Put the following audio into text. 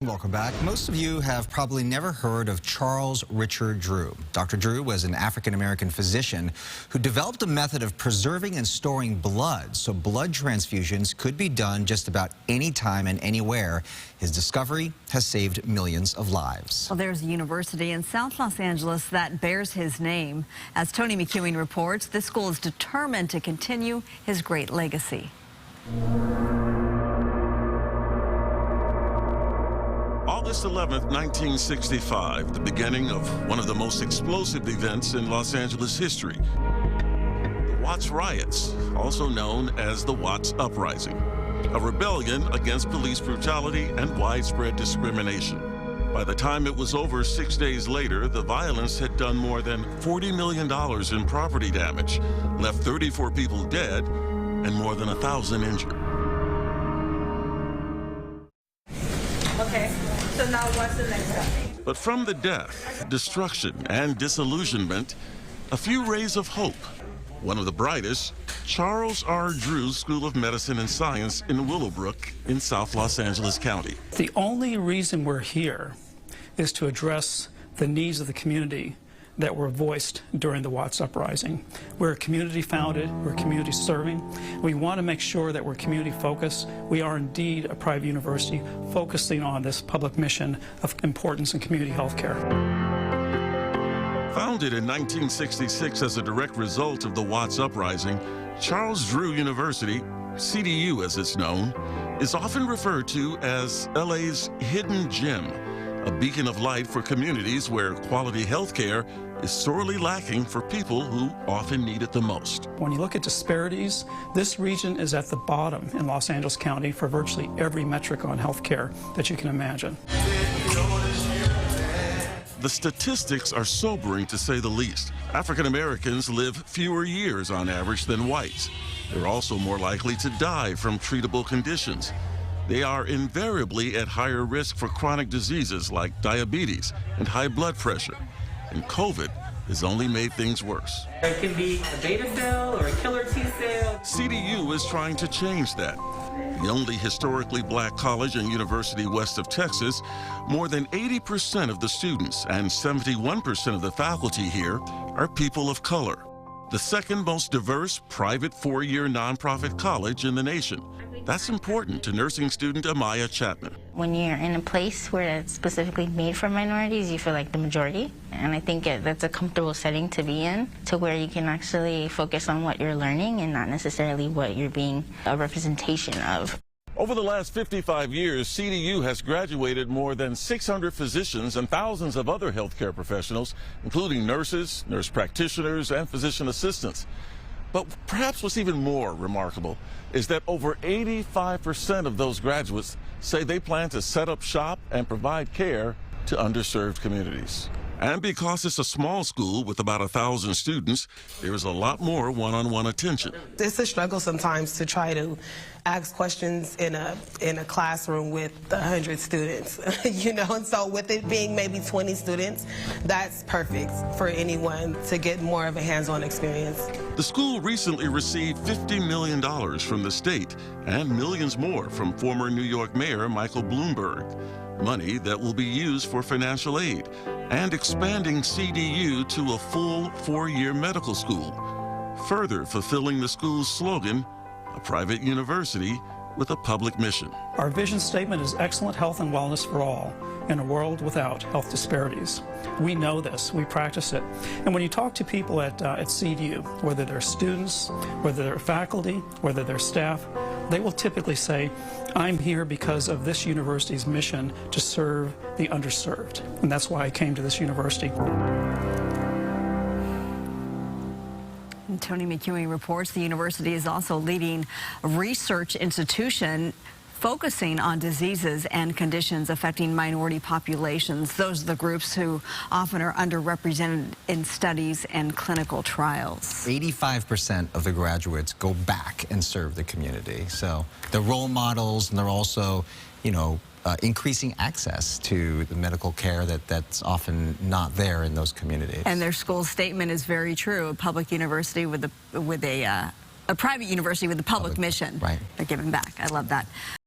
Welcome back. Most of you have probably never heard of Charles Richard Drew. Dr. Drew was an African-American physician who developed a method of preserving and storing blood, so blood transfusions could be done just about any time and anywhere. His discovery has saved millions of lives. Well, there's a university in South Los Angeles that bears his name. As Tony McEwing reports, this school is determined to continue his great legacy. August 11th, 1965, the beginning of one of the most explosive events in Los Angeles history. The Watts riots, also known as the Watts Uprising, a rebellion against police brutality and widespread discrimination. By the time it was over 6 days later, the violence had done more than $40 million in property damage, left 34 people dead and more than 1,000 injured. Okay. So now what's the next step? But from the death, destruction, and disillusionment, a few rays of hope. One of the brightest, Charles R. Drew School of Medicine and Science in Willowbrook in South Los Angeles County. The only reason we're here is to address the needs of the community that were voiced during the Watts Uprising. We're community founded, we're community serving. We want to make sure that we're community focused. We are indeed a private university focusing on this public mission of importance in community health care. Founded in 1966 as a direct result of the Watts Uprising, Charles Drew University, CDU as it's known, is often referred to as LA's hidden gem, a beacon of light for communities where quality health care is sorely lacking for people who often need it the most. When you look at disparities, this region is at the bottom in Los Angeles County for virtually every metric on health care that you can imagine. The statistics are sobering, to say the least. African Americans live fewer years on average than whites. They're also more likely to die from treatable conditions. They are invariably at higher risk for chronic diseases like diabetes and high blood pressure. And COVID has only made things worse. It can be a beta cell or a killer T cell. CDU is trying to change that. The only historically black college and university west of Texas, more than 80% of the students and 71% of the faculty here are people of color. The second most diverse private four-year nonprofit college in the nation. That's important to nursing student Amaya Chapman. When you're in a place where it's specifically made for minorities, you feel like the majority. And I think that's a comfortable setting to be in, to where you can actually focus on what you're learning and not necessarily what you're being a representation of. Over the last 55 years, CDU has graduated more than 600 physicians and thousands of other healthcare professionals, including nurses, nurse practitioners, and physician assistants. But perhaps what's even more remarkable is that over 85% of those graduates say they plan to set up shop and provide care to underserved communities. And because it's a small school with about 1,000 students, there is a lot more one-on-one attention. It's a struggle sometimes to try to ask questions in a classroom with 100 students, you know, and so with it being maybe 20 students, that's perfect for anyone to get more of a hands-on experience. The school recently received $50 million from the state and millions more from former New York Mayor Michael Bloomberg, money that will be used for financial aid and expanding CDU to a full four-year medical school, further fulfilling the school's slogan, a private university with a public mission. Our vision statement is excellent health and wellness for all in a world without health disparities. We know this, we practice it. And when you talk to people at CDU, whether they're students, whether they're faculty, whether they're staff, they will typically say, I'm here because of this university's mission to serve the underserved. And that's why I came to this university. And Tony McEwing reports the university is also leading a research institution focusing on diseases and conditions affecting minority populations. Those are the groups who often are underrepresented in studies and clinical trials. 85% of the graduates go back and serve the community. So they're role models, and they're also, you know, increasing access to the medical care that's often not there in those communities. And their school statement is very true. A public university with a private university with a public mission. Right. They're giving back. I love that.